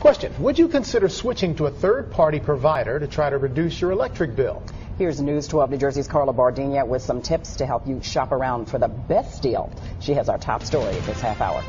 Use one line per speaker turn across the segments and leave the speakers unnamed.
Question, would you consider switching to a third-party provider to try to reduce your electric bill?
Here's News 12 New Jersey's Carla Bardinia with some tips to help you shop around for the best deal. She has our top story this half hour.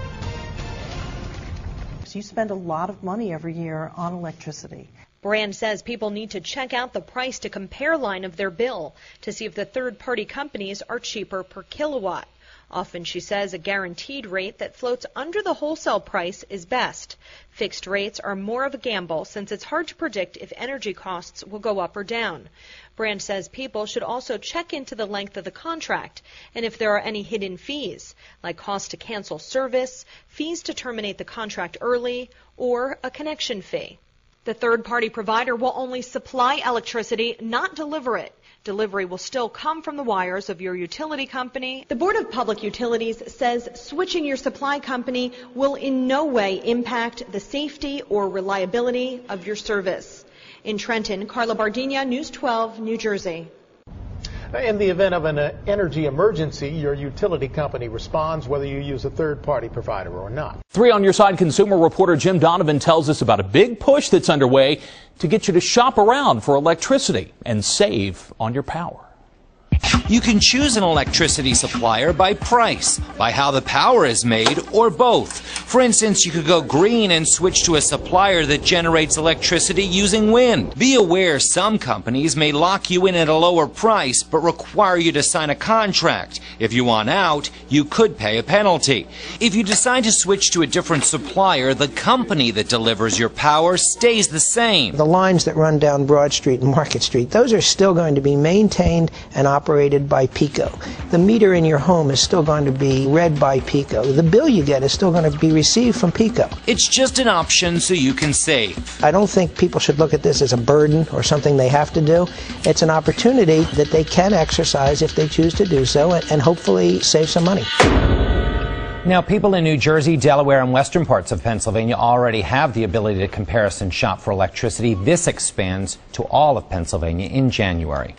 You spend a lot of money every year on electricity.
Brand says people need to check out the price to compare line of their bill to see if the third-party companies are cheaper per kilowatt. Often, she says, a guaranteed rate that floats under the wholesale price is best. Fixed rates are more of a gamble since it's hard to predict if energy costs will go up or down. Brand says people should also check into the length of the contract and if there are any hidden fees, like cost to cancel service, fees to terminate the contract early, or a connection fee. The third-party provider will only supply electricity, not deliver it. Delivery will still come from the wires of your utility company. The Board of Public Utilities says switching your supply company will in no way impact the safety or reliability of your service. In Trenton, Carla Bardinia, News 12, New Jersey.
In the event of an energy emergency, your utility company responds whether you use a third-party provider or not.
3 on Your Side consumer reporter Jim Donovan tells us about a big push that's underway to get you to shop around for electricity and save on your power.
You can choose an electricity supplier by price, by how the power is made, or both. For instance, you could go green and switch to a supplier that generates electricity using wind. Be aware some companies may lock you in at a lower price but require you to sign a contract. If you want out, you could pay a penalty. If you decide to switch to a different supplier, the company that delivers your power stays the same.
The lines that run down Broad Street and Market Street, those are still going to be maintained and operated by PECO. The meter in your home is still going to be read by PECO. The bill you get is still going to be received from PECO.
It's just an option so you can save.
I don't think people should look at this as a burden or something they have to do. It's an opportunity that they can exercise if they choose to do so and hopefully save some money.
Now, people in New Jersey, Delaware, and western parts of Pennsylvania already have the ability to comparison shop for electricity. This expands to all of Pennsylvania in January.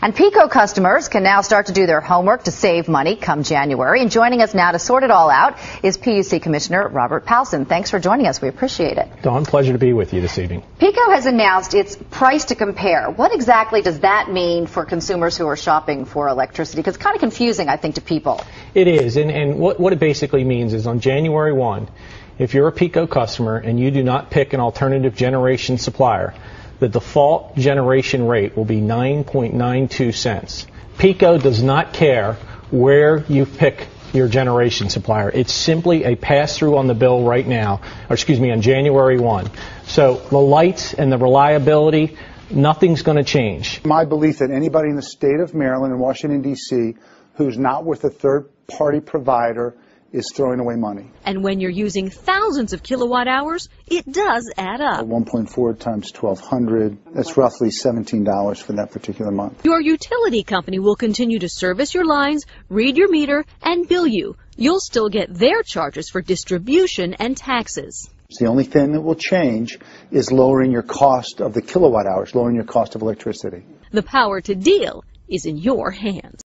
And PECO customers can now start to do their homework to save money come January. And joining us now to sort it all out is PUC Commissioner Robert Powelson. Thanks for joining us. We appreciate it.
Dawn, pleasure to be with you this evening.
PECO has announced its price to compare. What exactly does that mean for consumers who are shopping for electricity? Because it's kind of confusing, I think, to people.
It is. And what it basically means is on January 1, if you're a PECO customer and you do not pick an alternative generation supplier, the default generation rate will be 9.92 cents. PECO does not care where you pick your generation supplier. It's simply a pass-through on the bill right now, on January 1. So the lights and the reliability, nothing's going to change.
My belief that anybody in the state of Maryland and Washington, D.C. who's not with a third-party provider is throwing away money.
And when you're using thousands of kilowatt hours, it does add up.
1.4 times 1,200, that's roughly $17 for that particular month.
Your utility company will continue to service your lines, read your meter, and bill you. You'll still get their charges for distribution and taxes.
The only thing that will change is lowering your cost of the kilowatt hours, lowering your cost of electricity.
The power to deal is in your hands.